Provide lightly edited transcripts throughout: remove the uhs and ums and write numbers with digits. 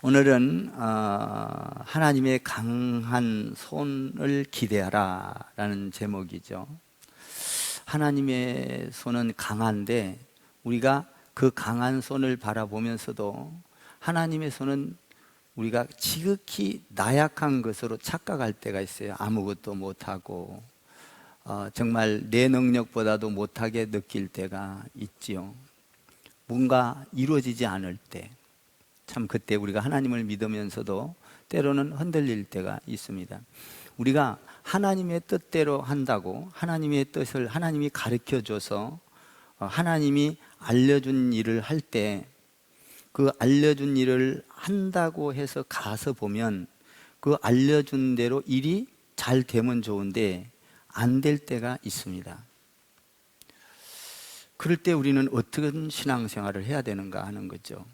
오늘은 하나님의 강한 손을 기대하라 라는 제목이죠. 하나님의 손은 강한데 우리가 그 강한 손을 바라보면서도 하나님의 손은 우리가 지극히 나약한 것으로 착각할 때가 있어요. 아무것도 못하고 정말 내 능력보다도 못하게 느낄 때가 있지요. 뭔가 이루어지지 않을 때, 참 그때 우리가 하나님을 믿으면서도 때로는 흔들릴 때가 있습니다. 우리가 하나님의 뜻대로 한다고 하나님의 뜻을 하나님이 가르쳐줘서 하나님이 알려준 일을 할 때 그 알려준 일을 한다고 해서 가서 보면 그 알려준 대로 일이 잘 되면 좋은데 안 될 때가 있습니다. 그럴 때 우리는 어떤 신앙생활을 해야 되는가 하는 거죠.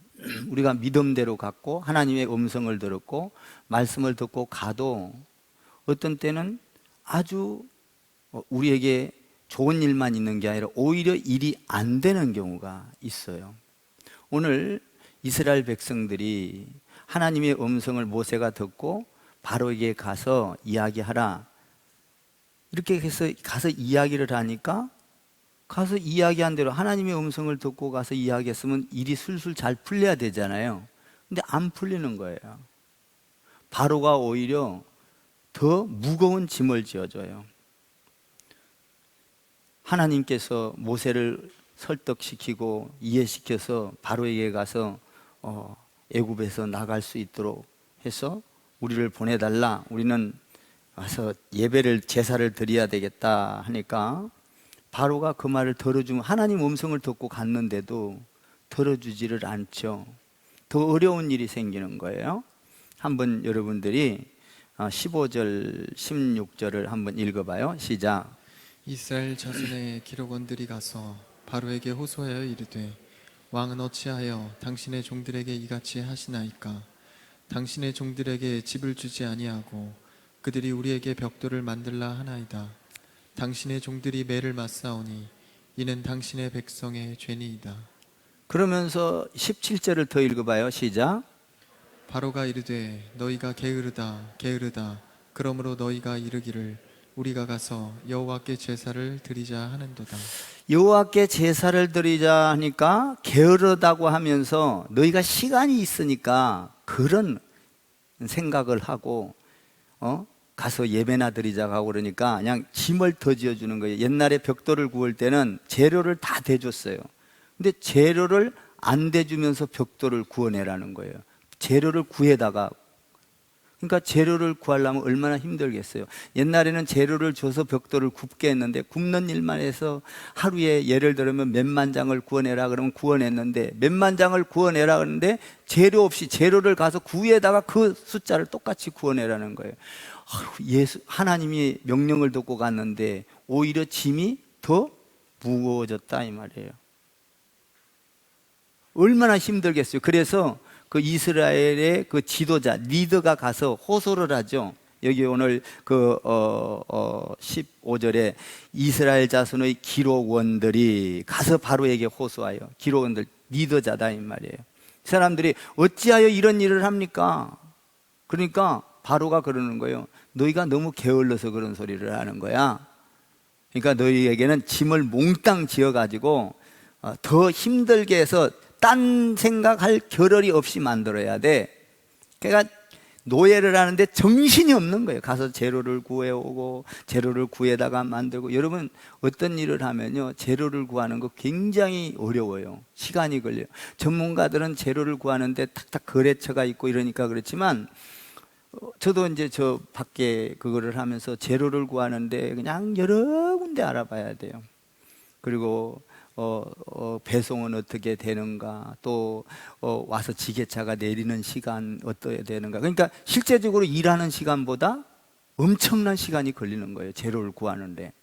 우리가 믿음대로 갔고 하나님의 음성을 들었고 말씀을 듣고 가도 어떤 때는 아주 우리에게 좋은 일만 있는 게 아니라 오히려 일이 안 되는 경우가 있어요. 오늘 이스라엘 백성들이 하나님의 음성을 모세가 듣고 바로에게 가서 이야기하라 이렇게 해서 가서 이야기를 하니까 가서 이야기한 대로 하나님의 음성을 듣고 가서 이야기했으면 일이 술술 잘 풀려야 되잖아요. 근데 안 풀리는 거예요. 바로가 오히려 더 무거운 짐을 지어줘요. 하나님께서 모세를 설득시키고 이해시켜서 바로에게 가서 애굽에서 나갈 수 있도록 해서 우리를 보내달라, 우리는 와서 예배를 제사를 드려야 되겠다 하니까 바로가 그 말을 들어주면 하나님 음성을 듣고 갔는데도 들어주지를 않죠. 더 어려운 일이 생기는 거예요. 한번 여러분들이 15절 16절을 한번 읽어봐요. 시작. 이스라엘 자손의 기록원들이 가서 바로에게 호소하여 이르되 왕은 어찌하여 당신의 종들에게 이같이 하시나이까? 당신의 종들에게 집을 주지 아니하고 그들이 우리에게 벽돌을 만들라 하나이다. 당신의 종들이 매를 맞사오니 이는 당신의 백성의 죄니이다. 그러면서 17절을 더 읽어봐요. 시작. 바로가 이르되 너희가 게으르다 게으르다. 그러므로 너희가 이르기를 우리가 가서 여호와께 제사를 드리자 하는도다. 여호와께 제사를 드리자 하니까 게으르다고 하면서 너희가 시간이 있으니까 그런 생각을 하고 가서 예배나 드리자고 하고 그러니까 그냥 짐을 더 지어주는 거예요. 옛날에 벽돌을 구울 때는 재료를 다 대줬어요. 근데 재료를 안 대주면서 벽돌을 구워내라는 거예요. 재료를 구해다가, 그러니까 재료를 구하려면 얼마나 힘들겠어요. 옛날에는 재료를 줘서 벽돌을 굽게 했는데 굽는 일만 해서 하루에 예를 들면 몇만 장을 구워내라 그러면 구워냈는데 몇만 장을 구워내라 그러는데 재료 없이 재료를 가서 구해다가 그 숫자를 똑같이 구워내라는 거예요. 하나님이 명령을 듣고 갔는데 오히려 짐이 더 무거워졌다 이 말이에요. 얼마나 힘들겠어요. 그래서 그 이스라엘의 그 지도자 리더가 가서 호소를 하죠. 여기 오늘 15절에 이스라엘 자손의 기록원들이 가서 바로에게 호소하여, 기록원들 리더자다 이 말이에요. 사람들이 어찌하여 이런 일을 합니까? 그러니까 바로가 그러는 거예요. 너희가 너무 게을러서 그런 소리를 하는 거야. 그러니까 너희에게는 짐을 몽땅 지어가지고 더 힘들게 해서 딴 생각할 겨를이 없이 만들어야 돼. 그러니까 노예를 하는데 정신이 없는 거예요. 가서 재료를 구해오고 재료를 구해다가 만들고. 여러분 어떤 일을 하면요 재료를 구하는 거 굉장히 어려워요. 시간이 걸려요. 전문가들은 재료를 구하는데 탁탁 거래처가 있고 이러니까 그렇지만 저도 이제 저 밖에 그거를 하면서 재료를 구하는데 그냥 여러 군데 알아봐야 돼요. 그리고 배송은 어떻게 되는가, 또 와서 지게차가 내리는 시간 어떻게 되는가. 그러니까 실제적으로 일하는 시간보다 엄청난 시간이 걸리는 거예요. 재료를 구하는데.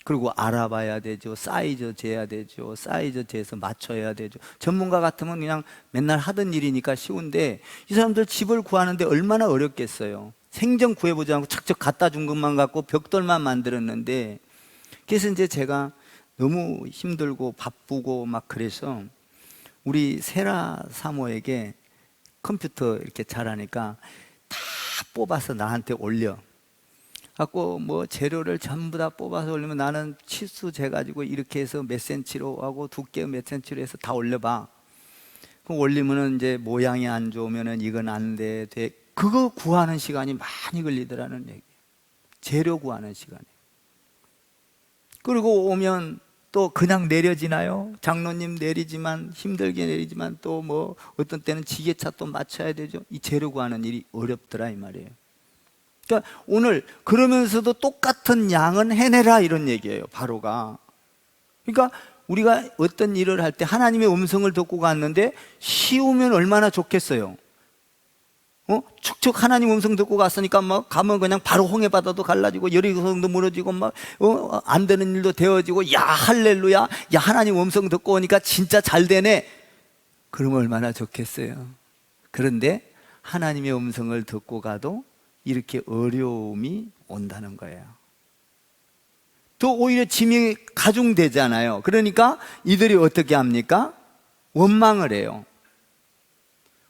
그리고 알아봐야 되죠. 사이즈 재야 되죠. 사이즈 재서 맞춰야 되죠. 전문가 같으면 그냥 맨날 하던 일이니까 쉬운데 이 사람들 집을 구하는데 얼마나 어렵겠어요. 생전 구해보지 않고 척척 갖다 준 것만 갖고 벽돌만 만들었는데, 그래서 이제 제가 너무 힘들고 바쁘고 막 그래서 우리 세라 사모에게 컴퓨터 이렇게 잘하니까 다 뽑아서 나한테 올려. 갖고 뭐 재료를 전부 다 뽑아서 올리면 나는 치수 재가지고 이렇게 해서 몇 센치로 하고 두께 몇 센치로 해서 다 올려봐. 그럼 올리면은 이제 모양이 안 좋으면은 이건 안 돼. 그거 구하는 시간이 많이 걸리더라는 얘기. 재료 구하는 시간이. 그리고 오면 또 그냥 내려지나요? 장로님 내리지만 힘들게 내리지만 또 뭐 어떤 때는 지게차 또 맞춰야 되죠. 이 재료 구하는 일이 어렵더라 이 말이에요. 그러니까 오늘 그러면서도 똑같은 양은 해내라 이런 얘기예요. 바로가. 그러니까 우리가 어떤 일을 할 때 하나님의 음성을 듣고 갔는데 쉬우면 얼마나 좋겠어요. 축축 하나님 음성 듣고 갔으니까 막 가면 그냥 바로 홍해 바다도 갈라지고 여리고성도 무너지고 막 안 되는 일도 되어지고 야 할렐루야 야 하나님 음성 듣고 오니까 진짜 잘 되네. 그러면 얼마나 좋겠어요. 그런데 하나님의 음성을 듣고 가도 이렇게 어려움이 온다는 거예요. 또 오히려 짐이 가중되잖아요. 그러니까 이들이 어떻게 합니까? 원망을 해요.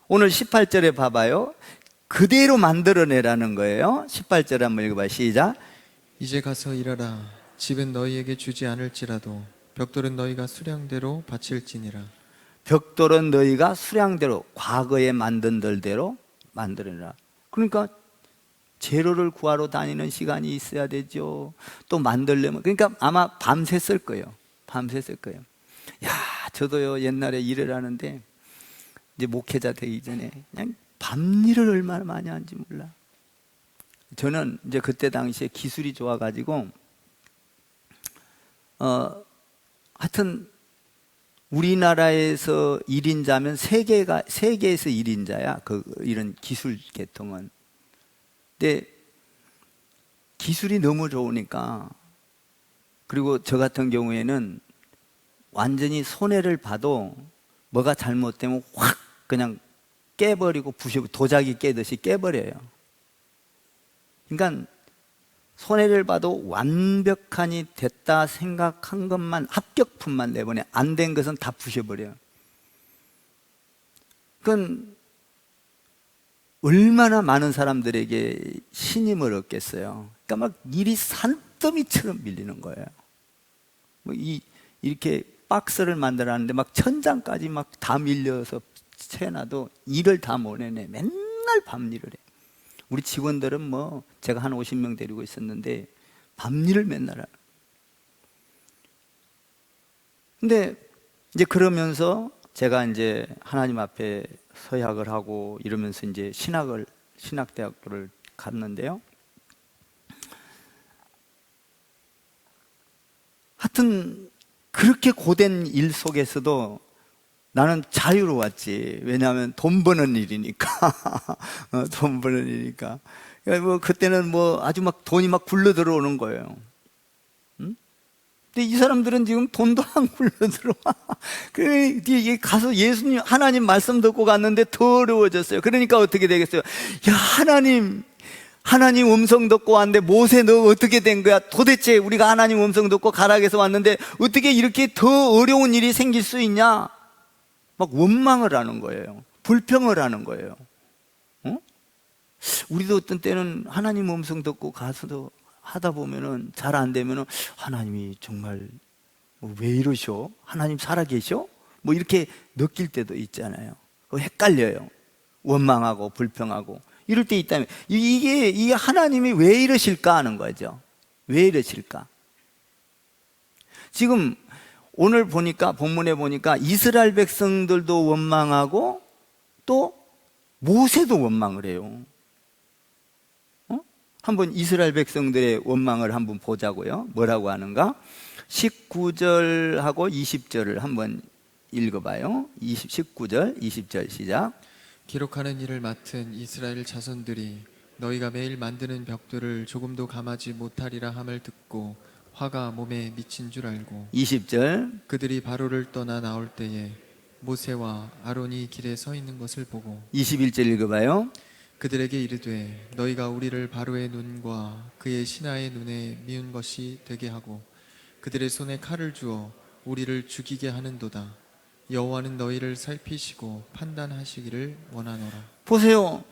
오늘 18절에 봐봐요. 그대로 만들어내라는 거예요. 18절 한번 읽어봐요. 시작. 이제 가서 일하라. 집은 너희에게 주지 않을지라도 벽돌은 너희가 수량대로 바칠지니라. 벽돌은 너희가 수량대로 과거에 만든 들대로 만들어내라. 그러니까 재료를 구하러 다니는 시간이 있어야 되죠. 또 만들려면 그러니까 아마 밤샜을 거예요. 밤샜을 거예요. 야, 저도요 옛날에 일을 하는데 이제 목회자 되기 전에 그냥 밤일을 얼마나 많이 하는지 몰라. 저는 이제 그때 당시에 기술이 좋아가지고 하여튼 우리나라에서 1인자면 세계에서 1인자야. 이런 기술 계통은. 근데 기술이 너무 좋으니까 그리고 저 같은 경우에는 완전히 손해를 봐도 뭐가 잘못되면 확 그냥 깨버리고 부셔 도자기 깨듯이 깨버려요. 그러니까 손해를 봐도 완벽하니 됐다 생각한 것만 합격품만 내보내. 안 된 것은 다 부셔버려요. 그건 얼마나 많은 사람들에게 신임을 얻겠어요. 그러니까 막 일이 산더미처럼 밀리는 거예요. 뭐 이렇게 박스를 만들었는데 막 천장까지 막 다 밀려서 채놔도 일을 다 못 해내. 맨날 밤일을 해. 우리 직원들은 뭐 제가 한 50명 데리고 있었는데 밤일을 맨날 하는. 근데 이제 그러면서 제가 이제 하나님 앞에 서약을 하고 이러면서 이제 신학대학교를 갔는데요. 하여튼 그렇게 고된 일 속에서도 나는 자유로웠지. 왜냐하면 돈 버는 일이니까. 돈 버는 일이니까. 뭐 그때는 뭐 아주 막 돈이 막 굴러 들어오는 거예요. 응? 근데 이 사람들은 지금 돈도 안 굴러 들어와. 그래 가서 예수님 하나님 말씀 듣고 갔는데 더 어려워졌어요. 그러니까 어떻게 되겠어요? 야 하나님 음성 듣고 왔는데 모세 너 어떻게 된 거야? 도대체 우리가 하나님 음성 듣고 가락에서 왔는데 어떻게 이렇게 더 어려운 일이 생길 수 있냐? 막 원망을 하는 거예요. 불평을 하는 거예요. 우리도 어떤 때는 하나님 음성 듣고 가서도 하다 보면은 잘 안 되면은 하나님이 정말 왜 이러셔? 하나님 살아계셔? 뭐 이렇게 느낄 때도 있잖아요. 헷갈려요. 원망하고 불평하고 이럴 때 있다면 이게 하나님이 왜 이러실까 하는 거죠. 왜 이러실까? 지금 오늘 보니까 본문에 보니까 이스라엘 백성들도 원망하고 또 모세도 원망을 해요. 한번 이스라엘 백성들의 원망을 한번 보자고요. 뭐라고 하는가? 19절하고 20절을 한번 읽어봐요. 19절, 20절 시작. 기록하는 일을 맡은 이스라엘 자손들이 너희가 매일 만드는 벽돌을 조금도 감하지 못하리라 함을 듣고 화가 몸에 미친 줄 알고 20절. 그들이 바로를 떠나 나올 때에 모세와 아론이 길에 서 있는 것을 보고 21절 읽어봐요. 그들에게 이르되 너희가 우리를 바로의 눈과 그의 신하의 눈에 미운 것이 되게 하고 그들의 손에 칼을 주어 우리를 죽이게 하는도다. 여호와는 너희를 살피시고 판단하시기를 원하노라. 보세요.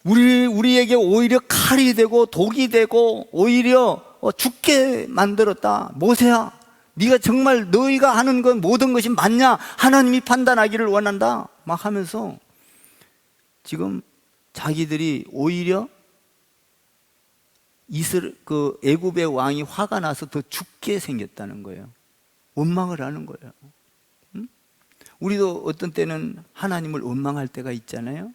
우리에게 오히려 칼이 되고 독이 되고 오히려 죽게 만들었다. 모세야, 네가 정말 너희가 하는 건 모든 것이 맞냐? 하나님이 판단하기를 원한다. 막 하면서 지금 자기들이 오히려 애굽의 왕이 화가 나서 더 죽게 생겼다는 거예요. 원망을 하는 거예요. 응? 우리도 어떤 때는 하나님을 원망할 때가 있잖아요.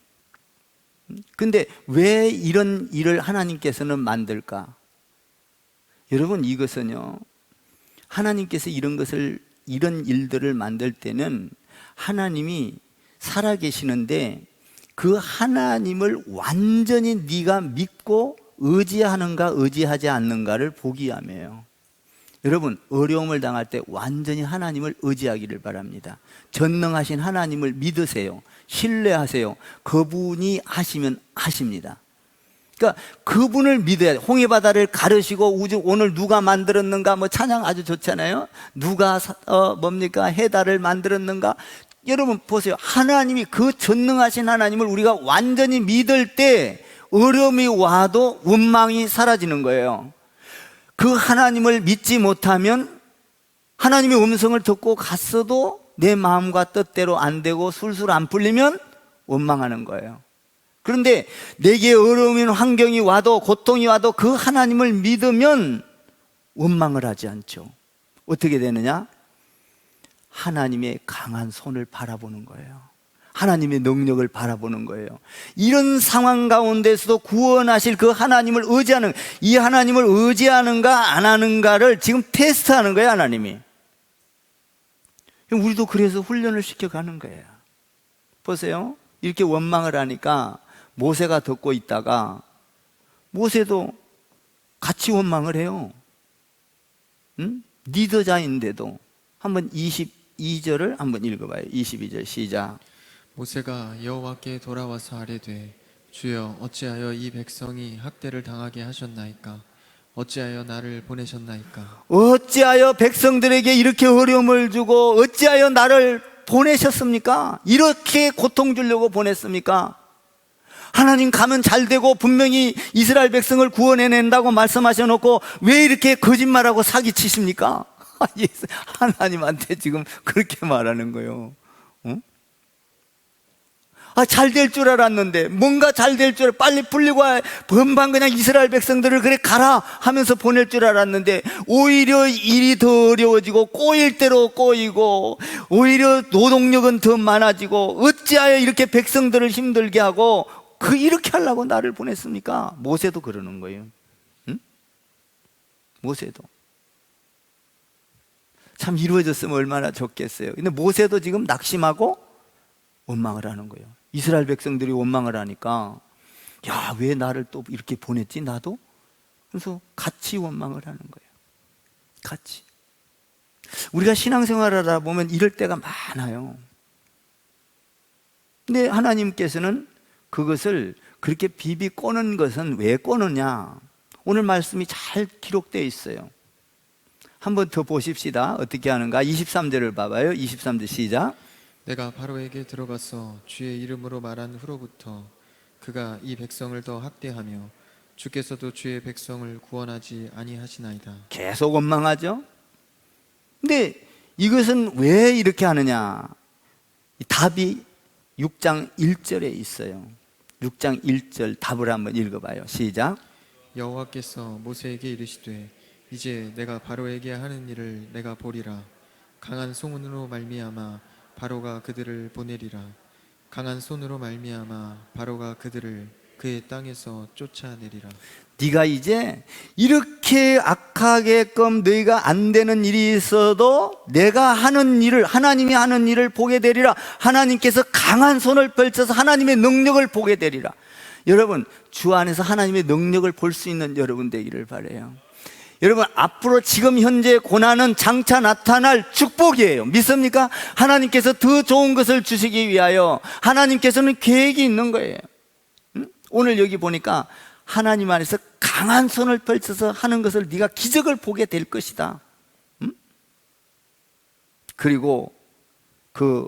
근데 왜 이런 일을 하나님께서는 만들까? 여러분, 이것은요, 하나님께서 이런 일들을 만들 때는 하나님이 살아계시는데 그 하나님을 완전히 네가 믿고 의지하는가 의지하지 않는가를 보기 위함이에요. 여러분, 어려움을 당할 때 완전히 하나님을 의지하기를 바랍니다. 전능하신 하나님을 믿으세요. 신뢰하세요. 그분이 하시면 하십니다. 그러니까 그분을 믿어야 돼요. 홍해바다를 가르시고 우주 오늘 누가 만들었는가, 뭐 찬양 아주 좋잖아요. 누가 해달을 만들었는가. 여러분 보세요. 하나님이, 그 전능하신 하나님을 우리가 완전히 믿을 때 어려움이 와도 원망이 사라지는 거예요. 그 하나님을 믿지 못하면 하나님의 음성을 듣고 갔어도 내 마음과 뜻대로 안 되고 술술 안 풀리면 원망하는 거예요. 그런데 내게 어려운 환경이 와도, 고통이 와도 그 하나님을 믿으면 원망을 하지 않죠. 어떻게 되느냐? 하나님의 강한 손을 바라보는 거예요. 하나님의 능력을 바라보는 거예요. 이런 상황 가운데서도 구원하실 그 하나님을 의지하는, 이 하나님을 의지하는가 안 하는가를 지금 테스트하는 거예요, 하나님이. 우리도 그래서 훈련을 시켜가는 거예요. 보세요. 이렇게 원망을 하니까 모세가 듣고 있다가 모세도 같이 원망을 해요. 응? 리더자인데도. 한번 22절을 한번 읽어봐요. 22절 시작. 모세가 여호와께 돌아와서 아뢰되 주여 어찌하여 이 백성이 학대를 당하게 하셨나이까? 어찌하여 나를 보내셨나이까? 어찌하여 백성들에게 이렇게 어려움을 주고 어찌하여 나를 보내셨습니까? 이렇게 고통 주려고 보냈습니까? 하나님 가면 잘 되고 분명히 이스라엘 백성을 구원해낸다고 말씀하셔놓고 왜 이렇게 거짓말하고 사기치십니까? 하나님한테 지금 그렇게 말하는 거예요. 잘 될 줄 알았는데, 뭔가 잘 될 줄, 빨리 풀리고 금방 그냥 이스라엘 백성들을 그래 가라 하면서 보낼 줄 알았는데 오히려 일이 더 어려워지고 꼬일 대로 꼬이고 오히려 노동력은 더 많아지고 어찌하여 이렇게 백성들을 힘들게 하고 이렇게 하려고 나를 보냈습니까? 모세도 그러는 거예요. 응? 모세도 참 이루어졌으면 얼마나 좋겠어요. 근데 모세도 지금 낙심하고 원망을 하는 거예요. 이스라엘 백성들이 원망을 하니까 야, 왜 나를 또 이렇게 보냈지 나도? 그래서 같이 원망을 하는 거예요. 같이. 우리가 신앙생활을 하다 보면 이럴 때가 많아요. 근데 하나님께서는 그것을 그렇게 비비 꼬는 것은 왜 꼬느냐? 오늘 말씀이 잘 기록되어 있어요. 한번 더 보십시다. 어떻게 하는가? 23절을 봐봐요. 23절 시작. 내가 바로에게 들어가서 주의 이름으로 말한 후로부터 그가 이 백성을 더 학대하며 주께서도 주의 백성을 구원하지 아니하시나이다. 계속 원망하죠. 근데 이것은 왜 이렇게 하느냐? 답이 6장 1절에 있어요. 6장 1절 답을 한번 읽어봐요. 시작. 여호와께서 모세에게 이르시되 이제 내가 바로에게 하는 일을 내가 보리라. 강한 소문으로 말미암아 바로가 그들을 보내리라. 강한 손으로 말미암아 바로가 그들을 그의 땅에서 쫓아내리라. 네가 이제 이렇게 악하게끔 너희가 안 되는 일이 있어도 내가 하는 일을, 하나님이 하는 일을 보게 되리라. 하나님께서 강한 손을 펼쳐서 하나님의 능력을 보게 되리라. 여러분, 주 안에서 하나님의 능력을 볼 수 있는 여러분 되기를 바라요. 여러분, 앞으로 지금 현재 고난은 장차 나타날 축복이에요. 믿습니까? 하나님께서 더 좋은 것을 주시기 위하여 하나님께서는 계획이 있는 거예요. 오늘 여기 보니까 하나님 안에서 강한 손을 펼쳐서 하는 것을 네가 기적을 보게 될 것이다. 그리고 그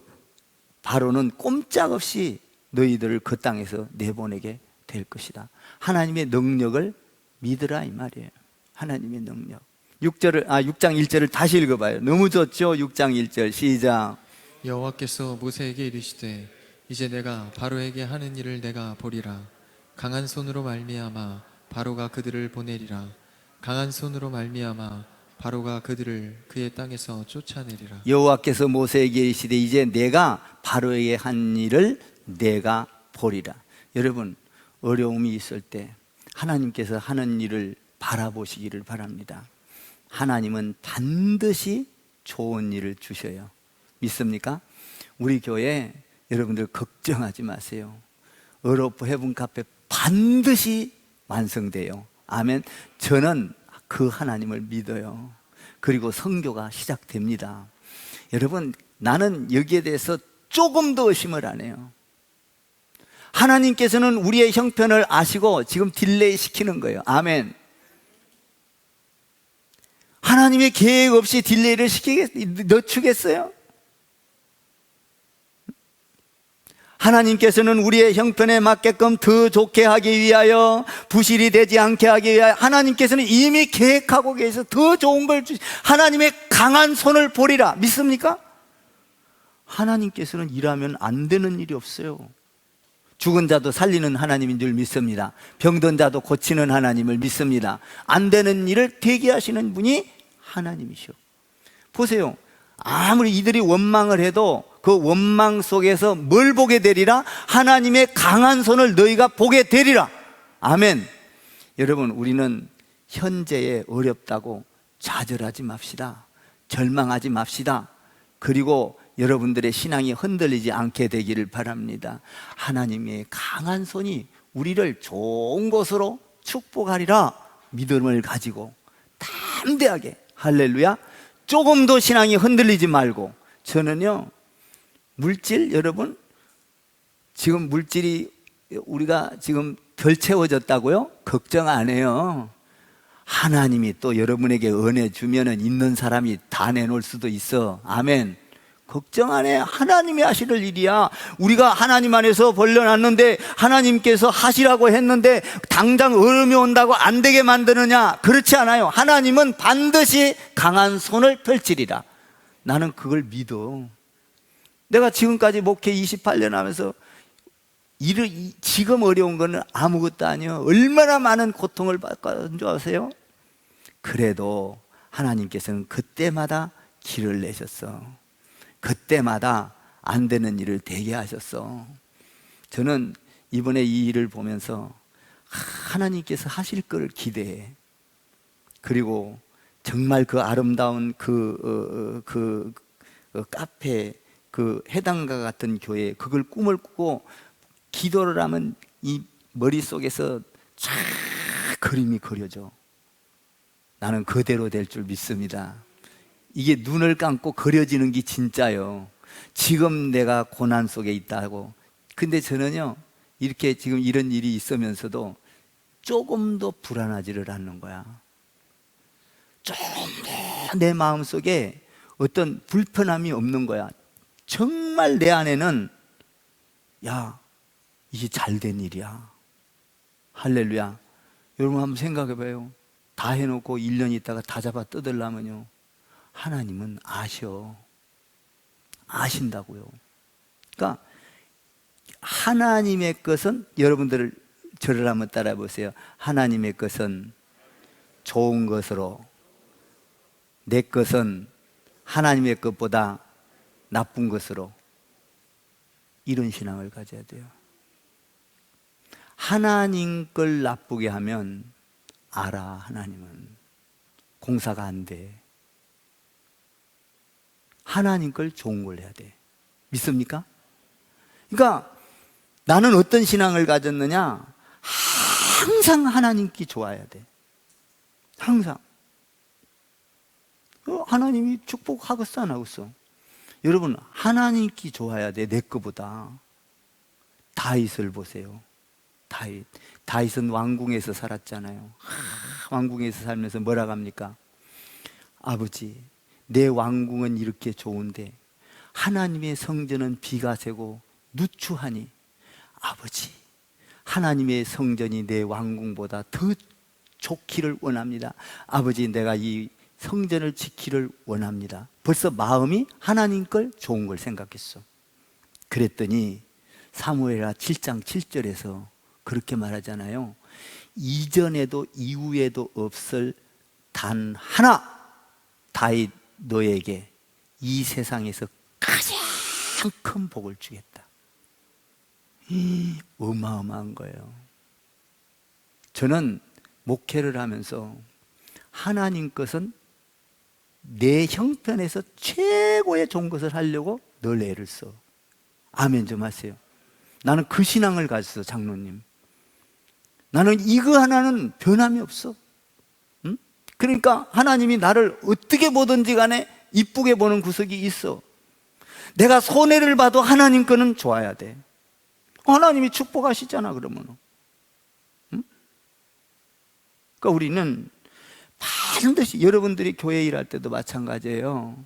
바로는 꼼짝없이 너희들을 그 땅에서 내보내게 될 것이다. 하나님의 능력을 믿으라 이 말이에요. 하나님의 능력. 6장 1절을 다시 읽어봐요. 너무 좋죠? 6장 1절 시작. 여호와께서 모세에게 이르시되 이제 내가 바로에게 하는 일을 내가 보리라. 강한 손으로 말미암아 바로가 그들을 보내리라. 강한 손으로 말미암아 바로가 그들을 그의 땅에서 쫓아내리라. 여호와께서 모세에게 이르시되 이제 내가 바로에게 한 일을 내가 보리라. 여러분, 어려움이 있을 때 하나님께서 하는 일을 바라보시기를 바랍니다. 하나님은 반드시 좋은 일을 주셔요. 믿습니까? 우리 교회 여러분들 걱정하지 마세요. 어로프 헤븐 카페 반드시 완성돼요. 아멘. 저는 그 하나님을 믿어요. 그리고 선교가 시작됩니다. 여러분, 나는 여기에 대해서 조금도 의심을 안 해요. 하나님께서는 우리의 형편을 아시고 지금 딜레이 시키는 거예요. 아멘. 하나님의 계획 없이 딜레이를 늦추겠어요? 하나님께서는 우리의 형편에 맞게끔 더 좋게 하기 위하여, 부실이 되지 않게 하기 위하여 하나님께서는 이미 계획하고 계셔서 더 좋은 걸 하나님의 강한 손을 보리라. 믿습니까? 하나님께서는 일하면 안 되는 일이 없어요. 죽은 자도 살리는 하나님인 줄 믿습니다. 병든 자도 고치는 하나님을 믿습니다. 안 되는 일을 되게 하시는 분이 하나님이시오. 보세요. 아무리 이들이 원망을 해도 그 원망 속에서 뭘 보게 되리라? 하나님의 강한 손을 너희가 보게 되리라. 아멘. 여러분, 우리는 현재에 어렵다고 좌절하지 맙시다. 절망하지 맙시다. 그리고 여러분들의 신앙이 흔들리지 않게 되기를 바랍니다. 하나님의 강한 손이 우리를 좋은 곳으로 축복하리라. 믿음을 가지고 담대하게, 할렐루야, 조금도 신앙이 흔들리지 말고. 저는요, 물질, 여러분, 지금 물질이 우리가 지금 덜 채워졌다고요? 걱정 안 해요. 하나님이 또 여러분에게 은혜 주면은 있는 사람이 다 내놓을 수도 있어. 아멘. 걱정 안 해. 하나님이 하실 일이야. 우리가 하나님 안에서 벌려놨는데 하나님께서 하시라고 했는데 당장 얼음이 온다고 안 되게 만드느냐? 그렇지 않아요. 하나님은 반드시 강한 손을 펼치리라. 나는 그걸 믿어. 내가 지금까지 목회 28년 하면서 지금 어려운 거는 아무것도 아니에요. 얼마나 많은 고통을 받는 줄 아세요? 그래도 하나님께서는 그때마다 길을 내셨어. 그때마다 안 되는 일을 되게 하셨어. 저는 이번에 이 일을 보면서 하나님께서 하실 걸 기대해. 그리고 정말 그 아름다운 그 카페, 그 해당과 같은 교회, 그걸 꿈을 꾸고 기도를 하면 이 머릿속에서 쫙 그림이 그려져. 나는 그대로 될 줄 믿습니다. 이게 눈을 감고 그려지는 게 진짜요. 지금 내가 고난 속에 있다고. 근데 저는요, 이렇게 지금 이런 일이 있으면서도 조금도 불안하지를 않는 거야. 조금도 내 마음속에 어떤 불편함이 없는 거야. 정말 내 안에는, 야, 이게 잘된 일이야. 할렐루야. 여러분 한번 생각해 봐요. 다 해놓고 1년 있다가 다 잡아 뜯으려면요, 하나님은 아셔. 아신다고요. 그러니까 하나님의 것은, 여러분들 저를 한번 따라 보세요. 하나님의 것은 좋은 것으로, 내 것은 하나님의 것보다 나쁜 것으로, 이런 신앙을 가져야 돼요. 하나님 걸 나쁘게 하면 알아. 하나님은 공사가 안 돼. 하나님 걸 좋은 걸 해야 돼. 믿습니까? 그러니까 나는 어떤 신앙을 가졌느냐? 항상 하나님께 좋아야 돼. 항상. 하나님이 축복하겠어 안 하겠어? 여러분, 하나님께 좋아야 돼. 내 거보다. 다윗을 보세요. 다윗은 왕궁에서 살았잖아요. 왕궁에서 살면서 뭐라고 합니까? 아버지, 내 왕궁은 이렇게 좋은데 하나님의 성전은 비가 새고 누추하니 아버지, 하나님의 성전이 내 왕궁보다 더 좋기를 원합니다. 아버지, 내가 이 성전을 지키를 원합니다. 벌써 마음이 하나님 걸 좋은 걸 생각했어. 그랬더니 사무엘하 7장 7절에서 그렇게 말하잖아요. 이전에도 이후에도 없을 단 하나, 다윗 너에게 이 세상에서 가장 큰 복을 주겠다. 어마어마한 거예요. 저는 목회를 하면서 하나님 것은 내 형편에서 최고의 좋은 것을 하려고 늘 애를 써. 아멘 좀 하세요. 나는 그 신앙을 가졌어, 장로님. 나는 이거 하나는 변함이 없어. 응? 그러니까 하나님이 나를 어떻게 보든지 간에 이쁘게 보는 구석이 있어. 내가 손해를 봐도 하나님 거는 좋아야 돼. 하나님이 축복하시잖아, 그러면. 응? 그러니까 우리는 반드시, 여러분들이 교회 일할 때도 마찬가지예요.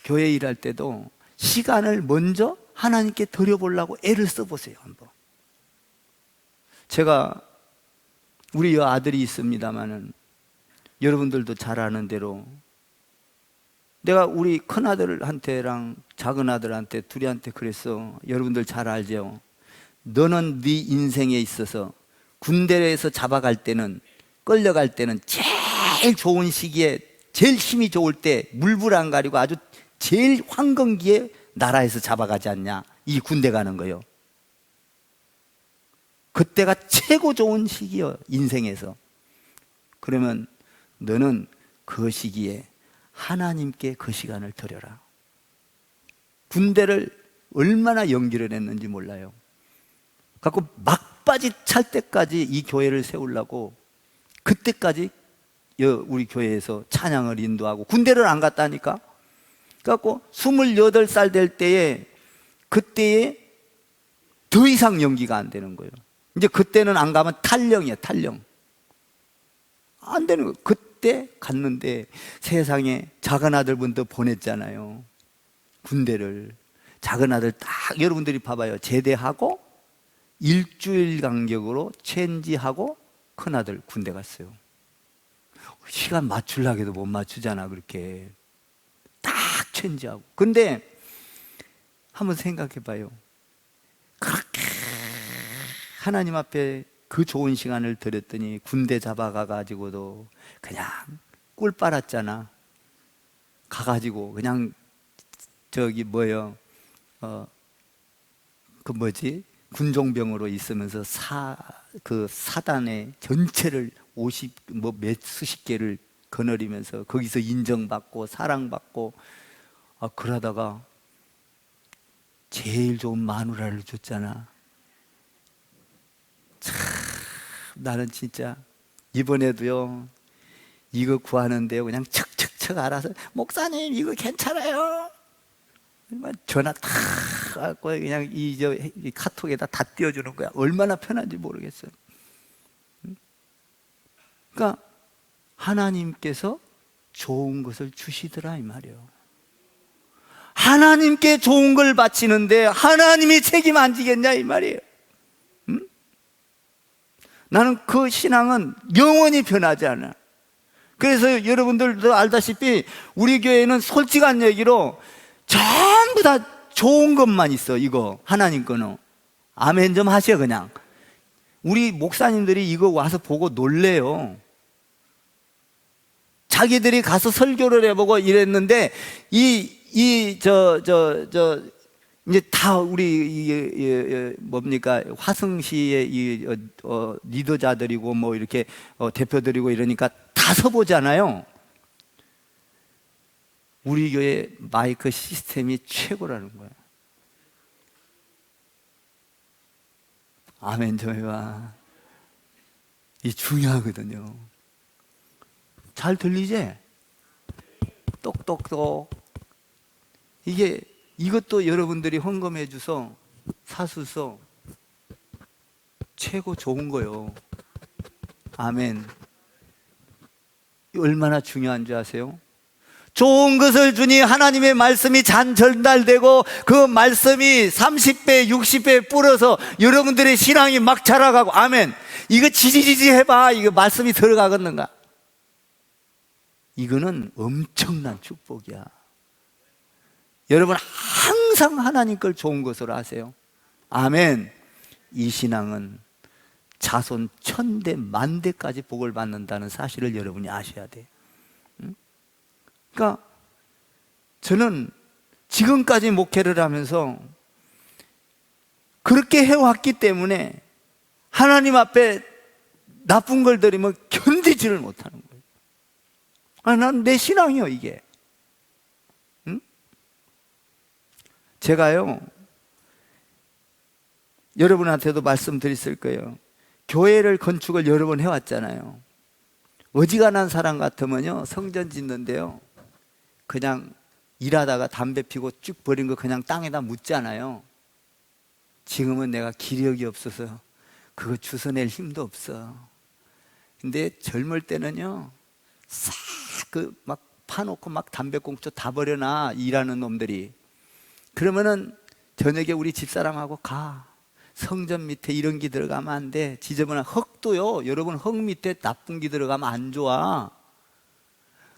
교회 일할 때도 시간을 먼저 하나님께 드려보려고 애를 써보세요, 한번. 제가 우리 아들이 있습니다마는 여러분들도 잘 아는 대로 내가 우리 큰아들한테랑 작은아들한테 둘이한테 그랬어. 여러분들 잘 알죠? 너는 네 인생에 있어서 군대에서 잡아갈 때는, 끌려갈 때는 제일 좋은 시기에, 제일 힘이 좋을 때 물불 안 가리고 아주 제일 황건기에 나라에서 잡아가지 않냐, 이 군대 가는 거요. 그때가 최고 좋은 시기요, 인생에서. 그러면 너는 그 시기에 하나님께 그 시간을 드려라. 군대를 얼마나 연기를 했는지 몰라요. 갖고 막바지 찰 때까지 이 교회를 세우려고 그때까지 우리 교회에서 찬양을 인도하고, 군대를 안 갔다니까. 그래갖고 28살 될 때에, 그때에 더 이상 연기가 안 되는 거예요. 이제 그때는 안 가면 탈령이에요, 탈령. 안 되는 거예요. 그때 갔는데 세상에 작은 아들분도 보냈잖아요, 군대를. 작은 아들 딱, 여러분들이 봐봐요. 제대하고 일주일 간격으로 체인지하고 큰아들 군대 갔어요. 시간 맞추려고 해도 못 맞추잖아, 그렇게. 딱 체인지하고. 근데 한번 생각해 봐요. 그렇게 하나님 앞에 그 좋은 시간을 드렸더니 군대 잡아가가지고도 그냥 꿀 빨았잖아. 가가지고 그냥 저기 뭐요, 그 뭐지, 군종병으로 있으면서 그 사단의 전체를 수십 개를 거느리면서 거기서 인정받고 사랑받고, 그러다가 제일 좋은 마누라를 줬잖아. 참, 나는 진짜 이번에도요, 이거 구하는데요, 그냥 척척척 알아서, 목사님 이거 괜찮아요? 전화 탁 갖고 그냥 이 카톡에다 다 띄워주는 거야. 얼마나 편한지 모르겠어요. 그러니까 하나님께서 좋은 것을 주시더라, 이 말이에요. 하나님께 좋은 걸 바치는데 하나님이 책임 안 지겠냐, 이 말이에요. 나는 그 신앙은 영원히 변하지 않아. 그래서 여러분들도 알다시피 우리 교회는 솔직한 얘기로 전부 다 좋은 것만 있어. 이거 하나님 거는. 아멘 좀 하셔. 그냥 우리 목사님들이 이거 와서 보고 놀래요. 자기들이 가서 설교를 해보고 이랬는데 이제 다 우리 뭡니까, 화성시의 리더자들이고 뭐 이렇게 대표들이고 이러니까 다 서보잖아요. 우리 교회 마이크 시스템이 최고라는 거예요. 아멘 좀 해봐. 이 중요하거든요. 잘 들리지? 똑똑똑. 이것도 여러분들이 헌금해 주서 사수서 최고 좋은 거요. 아멘. 얼마나 중요한 줄 아세요? 좋은 것을 주니 하나님의 말씀이 전달되고 그 말씀이 30배, 60배 불어서 여러분들의 신앙이 막 자라가고, 아멘. 이거 지지지지 해봐. 이거 말씀이 들어가겠는가? 이거는 엄청난 축복이야. 여러분 항상 하나님 걸 좋은 것으로 하세요. 아멘. 이 신앙은 자손 1000대, 10,000대까지 복을 받는다는 사실을 여러분이 아셔야 돼요. 그러니까 저는 지금까지 목회를 하면서 그렇게 해왔기 때문에 하나님 앞에 나쁜 걸 드리면 견디지를 못하는 거예요. 난 내 신앙이요, 이게. 응? 제가요, 여러분한테도 말씀드렸을 거예요. 교회를 건축을 여러 번 해왔잖아요. 어지간한 사람 같으면요, 성전 짓는데요, 그냥 일하다가 담배 피고 쭉 버린 거 그냥 땅에다 묻잖아요. 지금은 내가 기력이 없어서 그거 주워낼 힘도 없어. 근데 젊을 때는요, 싹 막 파놓고 막 담배꽁초 다 버려놔, 일하는 놈들이. 그러면은 저녁에 우리 집사람하고 가. 성전 밑에 이런 게 들어가면 안 돼. 지저분한 흙도요, 여러분 흙 밑에 나쁜 게 들어가면 안 좋아.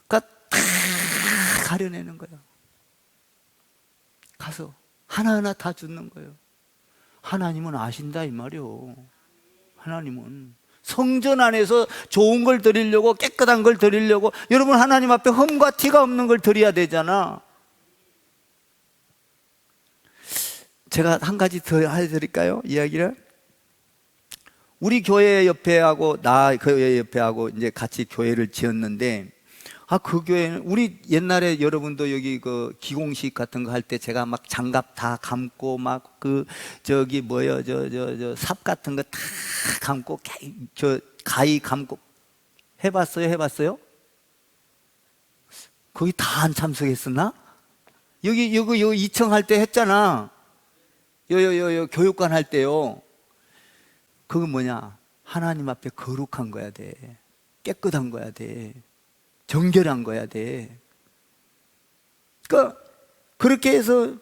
그러니까 다 가려내는 거예요. 가서 하나하나 다 줍는 거예요. 하나님은 아신다 이 말이요. 하나님은 성전 안에서 좋은 걸 드리려고, 깨끗한 걸 드리려고, 여러분 하나님 앞에 흠과 티가 없는 걸 드려야 되잖아. 제가 한 가지 더 해드릴까요? 이야기를. 우리 교회 옆에하고 나 교회 옆에하고 이제 같이 교회를 지었는데, 그 교회는 우리 옛날에 여러분도 여기 그 기공식 같은 거 할 때 제가 막 장갑 다 감고 막 삽 같은 거 다 감고 가위 감고 해봤어요? 해봤어요? 거기 다 안 참석했었나? 여기 2층 할 때 했잖아. 교육관 할 때요. 그건 뭐냐? 하나님 앞에 거룩한 거야 돼. 깨끗한 거야 돼. 정결한 거야 돼. 그러니까 그렇게 해서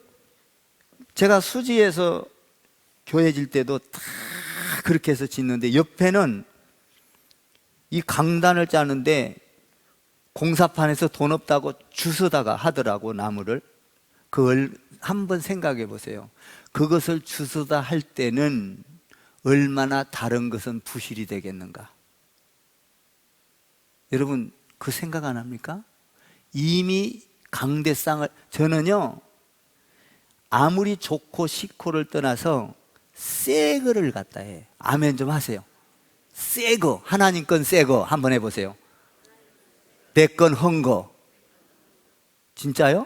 제가 수지에서 교회 질 때도 다 그렇게 해서 짓는데, 옆에는 이 강단을 짜는데 공사판에서 돈 없다고 주워다가 하더라고, 나무를. 그걸 한번 생각해 보세요. 그것을 주워다 할 때는 얼마나 다른 것은 부실이 되겠는가. 여러분 그 생각 안 합니까? 이미 강대상을, 저는요 아무리 좋고 싫고를 떠나서 새 거를 갖다 해. 아멘 좀 하세요. 새 거, 하나님 건 새 거 한번 해보세요. 내 건 헌 거. 진짜요?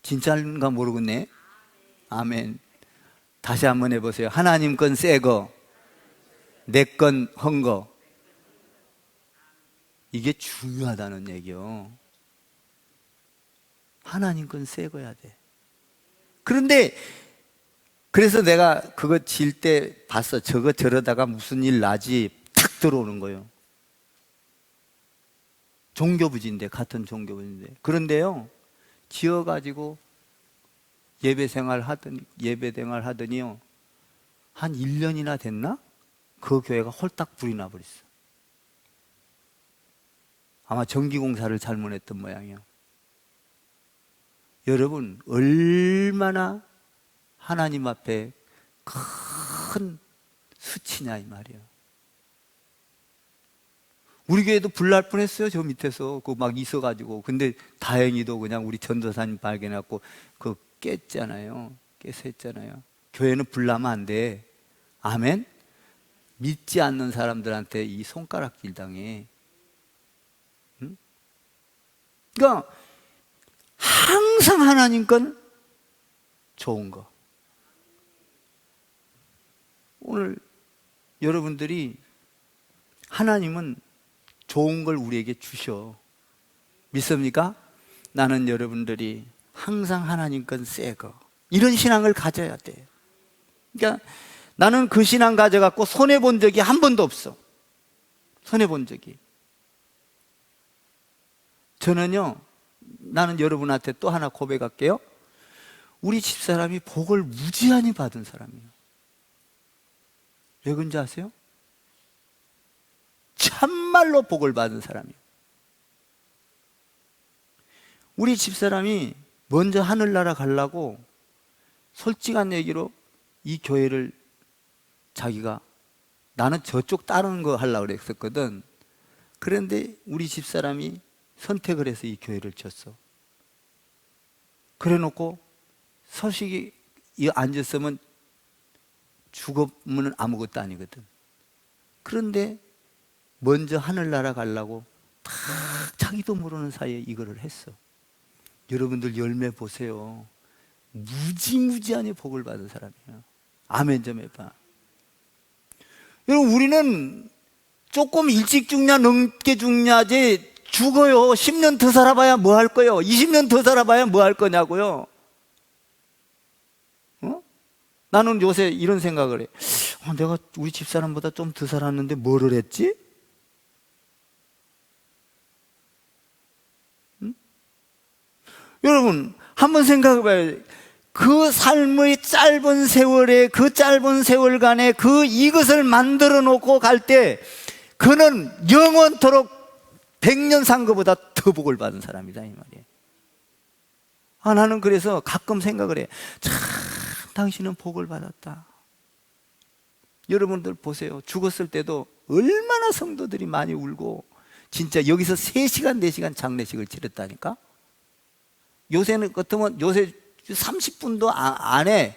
진짜인가 모르겠네. 아멘. 다시 한번 해보세요. 하나님 건 새 거, 내 건 헌 거. 이게 중요하다는 얘기요. 하나님 건 새 거야 돼. 그런데 그래서 내가 그거 질 때 봤어. 저거 저러다가 무슨 일 나지 탁 들어오는 거예요. 종교부지인데, 같은 종교부지인데. 그런데요, 지어가지고 예배 생활 하더니요, 한 1년이나 됐나? 그 교회가 홀딱 불이 나버렸어. 아마 전기공사를 잘못했던 모양이에요. 여러분 얼마나 하나님 앞에 큰 수치냐 이 말이에요. 우리 교회도 불날 뻔했어요. 저 밑에서 그 막 있어가지고. 근데 다행히도 그냥 우리 전도사님 발견해갖고 그 깼잖아요. 깨서 했잖아요. 교회는 불나면 안 돼. 아멘. 믿지 않는 사람들한테 이 손가락질 당해. 응? 그러니까 항상 하나님 건 좋은 거. 오늘 여러분들이 하나님은 좋은 걸 우리에게 주셔. 믿습니까? 나는 여러분들이 항상 하나님 건 새 거, 이런 신앙을 가져야 돼. 그러니까 나는 그 신앙 가져갖고 손해본 적이 한 번도 없어. 손해본 적이. 저는요, 나는 여러분한테 또 하나 고백할게요. 우리 집사람이 복을 무지한히 받은 사람이에요. 왜 그런지 아세요? 참말로 복을 받은 사람이에요. 우리 집사람이 먼저 하늘나라 가려고 솔직한 얘기로 이 교회를 자기가, 나는 저쪽 다른 거 하려고 그랬었거든. 그런데 우리 집사람이 선택을 해서 이 교회를 줬어. 그래 놓고 서식이 앉았으면 죽으면 아무것도 아니거든. 그런데 먼저 하늘나라 가려고 다 자기도 모르는 사이에 이거를 했어. 여러분들 열매 보세요. 무지무지하니 복을 받은 사람이에요. 아멘 좀 해봐. 여러분, 우리는 조금 일찍 죽냐 늦게 죽냐지, 죽어요. 10년 더 살아봐야 뭐 할 거예요? 20년 더 살아봐야 뭐 할 거냐고요? 나는 요새 이런 생각을 해. 내가 우리 집사람보다 좀 더 살았는데 뭐를 했지? 여러분, 한번 생각해 봐요. 그 삶의 짧은 세월에, 그 짧은 세월간에 이것을 만들어 놓고 갈 때 그는 영원토록 100년 산 것보다 더 복을 받은 사람이다, 이 말이에요. 나는 그래서 가끔 생각을 해. 참, 당신은 복을 받았다. 여러분들 보세요. 죽었을 때도 얼마나 성도들이 많이 울고, 진짜 여기서 3시간, 4시간 장례식을 치렀다니까? 요새는 같으면 요새 30분도 안 해.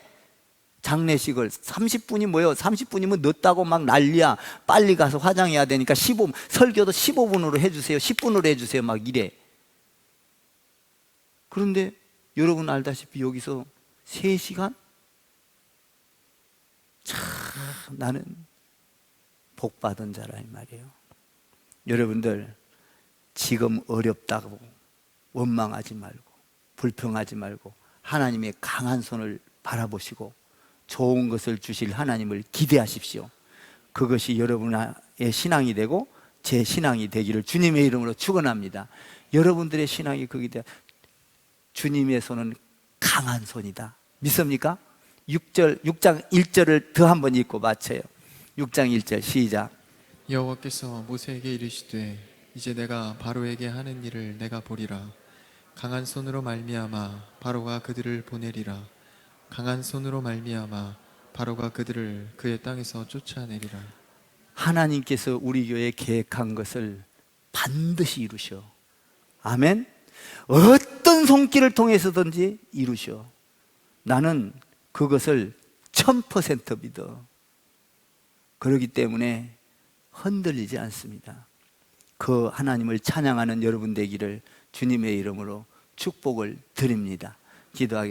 장례식을 30분이 뭐예요? 30분이면 늦다고 막 난리야. 빨리 가서 화장해야 되니까 설교도 15분으로 해주세요, 10분으로 해주세요, 막 이래. 그런데 여러분 알다시피 여기서 3시간? 참, 나는 복 받은 자라 이 말이에요. 여러분들, 지금 어렵다고 원망하지 말고 불평하지 말고 하나님의 강한 손을 바라보시고 좋은 것을 주실 하나님을 기대하십시오. 그것이 여러분의 신앙이 되고 제 신앙이 되기를 주님의 이름으로 축원합니다. 여러분들의 신앙이 거기다. 주님의 손은 강한 손이다. 믿습니까? 6장 1절을 더 한번 읽고 마쳐요. 6장 1절 시작. 여호와께서 모세에게 이르시되 이제 내가 바로에게 하는 일을 내가 보리라. 강한 손으로 말미암아 바로가 그들을 보내리라. 강한 손으로 말미암아 바로가 그들을 그의 땅에서 쫓아내리라. 하나님께서 우리 교회에 계획한 것을 반드시 이루셔. 아멘. 어떤 손길을 통해서든지 이루셔. 나는 그것을 1000% 믿어. 그렇기 때문에 흔들리지 않습니다. 그 하나님을 찬양하는 여러분 되기를 주님의 이름으로 축복을 드립니다. 기도하겠습니다.